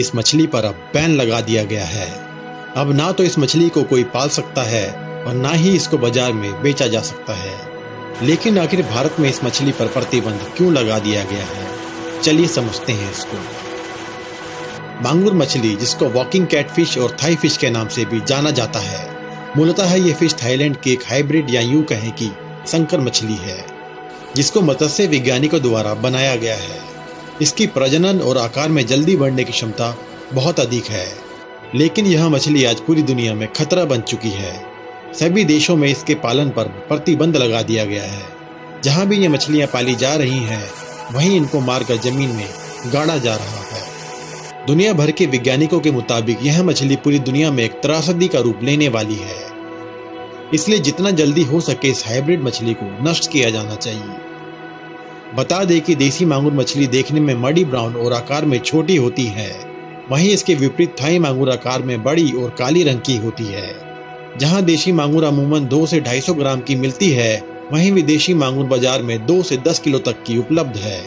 इस मछली पर अब बैन लगा दिया गया है। अब ना तो इस मछली को कोई पाल सकता है और ना ही इसको बाजार में बेचा जा सकता है। लेकिन आखिर भारत में इस मछली पर प्रतिबंध क्यों लगा दिया गया है, चलिए समझते हैं इसको। मांगुर मछली, जिसको वॉकिंग कैटफिश और थाई फिश के नाम से भी जाना जाता है, मूलतः ये फिश थाईलैंड की एक हाइब्रिड या यूं कहें कि संकर मछली है, जिसको मत्स्य वैज्ञानिकों द्वारा बनाया गया है। इसकी प्रजनन और आकार में जल्दी बढ़ने की क्षमता बहुत अधिक है, लेकिन यह मछली आज पूरी दुनिया में खतरा बन चुकी है। सभी देशों में इसके पालन पर प्रतिबंध लगा दिया गया है। जहां भी ये मछलियां पाली जा रही हैं, वहीं इनको मारकर जमीन में गाड़ा जा रहा है। दुनिया भर के वैज्ञानिकों के मुताबिक यह मछली पूरी दुनिया में एक त्रासदी का रूप लेने वाली है। इसलिए जितना जल्दी हो सके इस हाइब्रिड मछली को नष्ट किया जाना चाहिए। बता दें कि देसी मांगुर मछली देखने में मडी ब्राउन और आकार में छोटी होती है, वहीं इसके विपरीत थाई मांगुर आकार में बड़ी और काली रंग की होती है। जहां देशी मांगुर अमूमन 2 से 250 ग्राम की मिलती है, वहीं विदेशी मांगुर बाजार में 2 से 10 किलो तक की उपलब्ध है।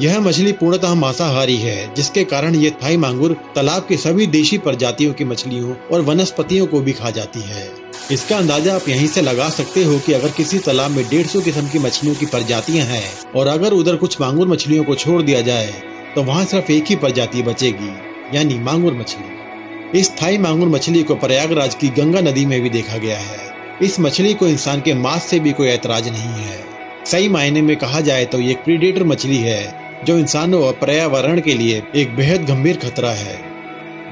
यह मछली पूर्णतः मांसाहारी है, जिसके कारण ये थाई मांगुर तालाब के सभी देशी प्रजातियों की मछलियों और वनस्पतियों को भी खा जाती है। इसका अंदाजा आप यहीं से लगा सकते हो कि अगर किसी तालाब में 150 किस्म की मछलियों की प्रजातियां हैं और अगर उधर कुछ मांगुर मछलियों को छोड़ दिया जाए तो वहाँ सिर्फ एक ही प्रजाति बचेगी, यानी मांगुर मछली। इस थाई मांगुर मछली को प्रयागराज की गंगा नदी में भी देखा गया है। इस मछली को इंसान के मांस से भी कोई ऐतराज नहीं है। सही मायने में कहा जाए तो ये एक प्रीडेटर मछली है, जो इंसानों और पर्यावरण के लिए एक बेहद गंभीर खतरा है।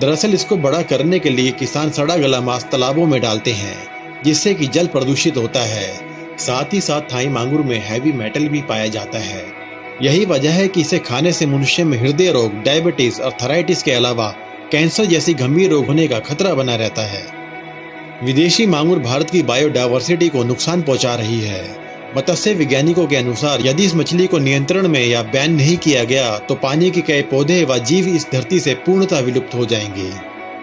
दरअसल इसको बड़ा करने के लिए किसान सड़ा गला मांस तालाबों में डालते हैं, जिससे कि जल प्रदूषित होता है। साथ ही साथ थाई मांगुर में हैवी मेटल भी पाया जाता है। यही वजह है कि इसे खाने से मनुष्य में हृदय रोग, डायबिटीज और थायराइटिस के अलावा कैंसर जैसी गंभीर रोग होने का खतरा बना रहता है। विदेशी मांगुर भारत की बायोडायवर्सिटी को नुकसान पहुंचा रही है। मत्स्य वैज्ञानिकों के अनुसार यदि इस मछली को नियंत्रण में या बैन नहीं किया गया तो पानी के कई पौधे व जीव इस धरती से पूर्णतः विलुप्त हो जाएंगे।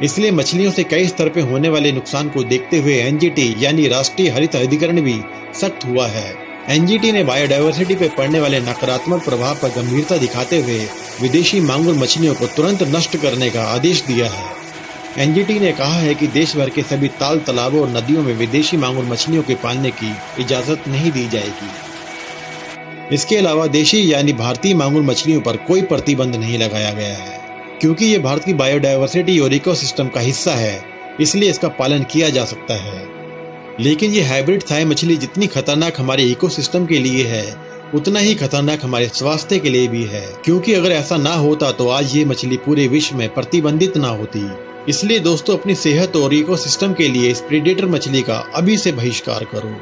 इसलिए मछलियों से कई स्तर पे होने वाले नुकसान को देखते हुए एनजीटी यानी राष्ट्रीय हरित अधिकरण भी सख्त हुआ है। एनजीटी ने बायोडायवर्सिटी पे पड़ने वाले नकारात्मक प्रभाव पर गंभीरता दिखाते हुए विदेशी मांगुर मछलियों को तुरंत नष्ट करने का आदेश दिया है। एनजीटी ने कहा है कि देश भर के सभी ताल, तालाबों और नदियों में विदेशी मांगुर मछलियों के पालने की इजाजत नहीं दी जाएगी। इसके अलावा देशी यानी भारतीय मांगुर मछलियों पर कोई प्रतिबंध नहीं लगाया गया है, क्योंकि ये भारत की बायोडायवर्सिटी और इकोसिस्टम का हिस्सा है, इसलिए इसका पालन किया जा सकता है। लेकिन ये हाइब्रिड थाई मछली जितनी खतरनाक हमारे इकोसिस्टम के लिए है, उतना ही खतरनाक हमारे स्वास्थ्य के लिए भी है, क्योंकि अगर ऐसा ना होता तो आज ये मछली पूरे विश्व में प्रतिबंधित ना होती। इसलिए दोस्तों, अपनी सेहत और इकोसिस्टम के लिए इस प्रीडेटर मछली का अभी से बहिष्कार करो।